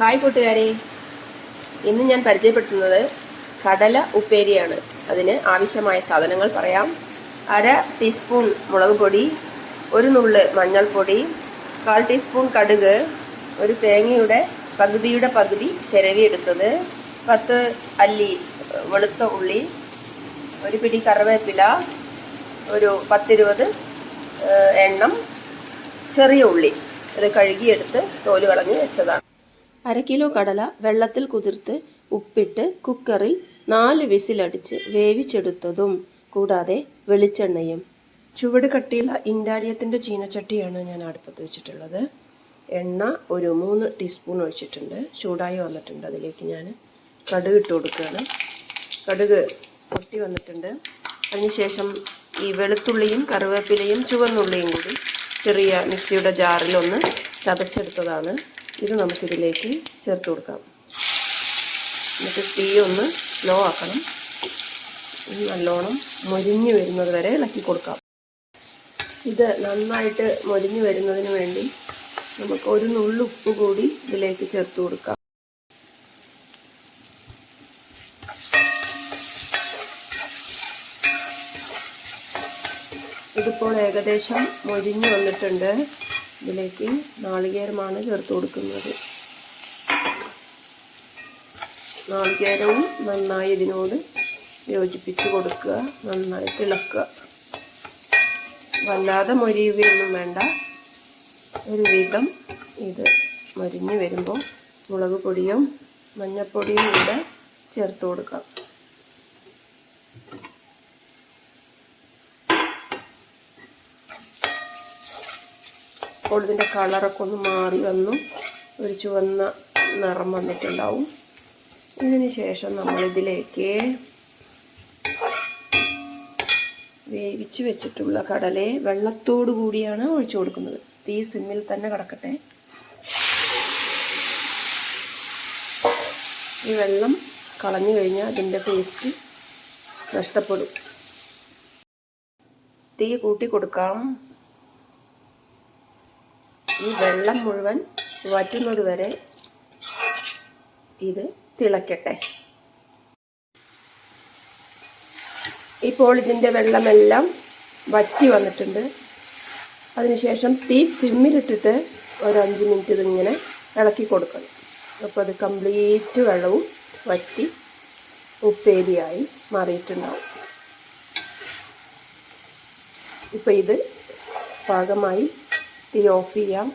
Hi കൂട്ടുകാരെ, ഇന്ന് ഞാൻ പരിചയപ്പെടുത്തുന്നത് കടല ഉപ്പേരിയാണ്. അതിന് ആവശ്യമായ സാധനങ്ങൾ പറയാം. 1/2 ടീസ്പൂൺ മുളക് പൊടി, 1 നുള്ള് മഞ്ഞൾപ്പൊടി, 1/4 ടീസ്പൂൺ കടുക്, ഒരു തേങ്ങയുടെ പകുതിയുടെ പകുതി ചിരവിയെടുത്തത്, 10 അല്ലി വെളുത്ത ഉള്ളി, ഒരു പിടി കറിവേപ്പില, ഒരു 10-20 എണ്ണം ചെറിയ ഉള്ളി. ഇത് കഴുകിയെടുത്ത് തോല് കളഞ്ഞ് വെച്ചതാണ്. 1/2 കിലോ കടല വെള്ളത്തിൽ കുതിർത്ത് ഉപ്പിട്ട് കുക്കറിൽ 4 വിസിലടിച്ച് വേവിച്ചെടുത്തതും, കൂടാതെ വെളിച്ചെണ്ണയും. ചുവട് കട്ടിയുള്ള ഇൻഡാലിയത്തിൻ്റെ ചീനച്ചട്ടിയാണ് ഞാൻ അടുപ്പത്ത് വെച്ചിട്ടുള്ളത്. എണ്ണ ഒരു 3 ടീസ്പൂൺ ഒഴിച്ചിട്ടുണ്ട്. ചൂടായി വന്നിട്ടുണ്ട്. അതിലേക്ക് ഞാൻ കടുക് ഇട്ട് കൊടുക്കുകയാണ്. കടുക് പൊട്ടി വന്നിട്ടുണ്ട്. അതിനുശേഷം ഈ വെളുത്തുള്ളിയും കറിവേപ്പിലയും ചുവന്നുള്ളിയും കൂടി ചെറിയ മിക്സിയുടെ ജാറിലൊന്ന് ചതച്ചെടുത്തതാണ്. ഇത് നമുക്കിതിലേക്ക് ചേർത്ത് കൊടുക്കാം. എന്നിട്ട് തീ ഒന്ന് സ്ലോ ആക്കണം. നല്ലോണം മൊരിഞ്ഞ് വരുന്നത് വരെ ഇളക്കി കൊടുക്കാം. ഇത് നന്നായിട്ട് മൊരിഞ്ഞ് വരുന്നതിന് വേണ്ടി നമുക്ക് 1 നുള്ള് ഉപ്പ് കൂടി ഇതിലേക്ക് ചേർത്ത് കൊടുക്കാം. ഇതിപ്പോൾ ഏകദേശം മൊരിഞ്ഞ് വന്നിട്ടുണ്ട്. ഇതിലേക്ക് നാളികേരമാണ് ചേർത്ത് കൊടുക്കുന്നത്. നാളികേരവും നന്നായി ഇതിനോട് യോജിപ്പിച്ച് കൊടുക്കുക. നന്നായിട്ട് ഇളക്കുക. വല്ലാതെ മൊരിയുകയൊന്നും വേണ്ട. ഒരു വിധം ഇത് മൊരിഞ്ഞ് വരുമ്പോൾ മുളക് പൊടിയും മഞ്ഞൾപ്പൊടിയും കൂടെ ചേർത്ത് കൊടുക്കാം. അപ്പോൾ ഇതിൻ്റെ കളറൊക്കെ ഒന്ന് മാറി വന്നു ഒരു ചുവന്ന നിറം വന്നിട്ടുണ്ടാവും. ഇതിന് ശേഷം നമ്മളിതിലേക്ക് വേവിച്ച് വെച്ചിട്ടുള്ള കടലയെ വെള്ളത്തോടു കൂടിയാണ് ഒഴിച്ചു കൊടുക്കുന്നത്. തീ സിമ്മിൽ തന്നെ കിടക്കട്ടെ. ഈ വെള്ളം കളഞ്ഞു കഴിഞ്ഞാൽ അതിൻ്റെ ടേസ്റ്റ് നഷ്ടപ്പെടും. തീ കൂട്ടി കൊടുക്കാം. ഈ വെള്ളം മുഴുവൻ വറ്റുന്നത് വരെ ഇത് തിളക്കട്ടെ. ഇപ്പോൾ ഇതിൻ്റെ വെള്ളമെല്ലാം വറ്റി വന്നിട്ടുണ്ട്. അതിനുശേഷം തീ സിമ്മിലിട്ടിട്ട് ഒരു 5 മിനിറ്റ് ഇതിങ്ങനെ ഇളക്കി കൊടുക്കണം. അപ്പോൾ അത് കംപ്ലീറ്റ് വെള്ളവും വറ്റി ഉപ്പേരിയായി മാറിയിട്ടുണ്ടാവും. ഇപ്പോൾ ഇത് പാകമായി. തീ ഓഫ് ചെയ്യാം.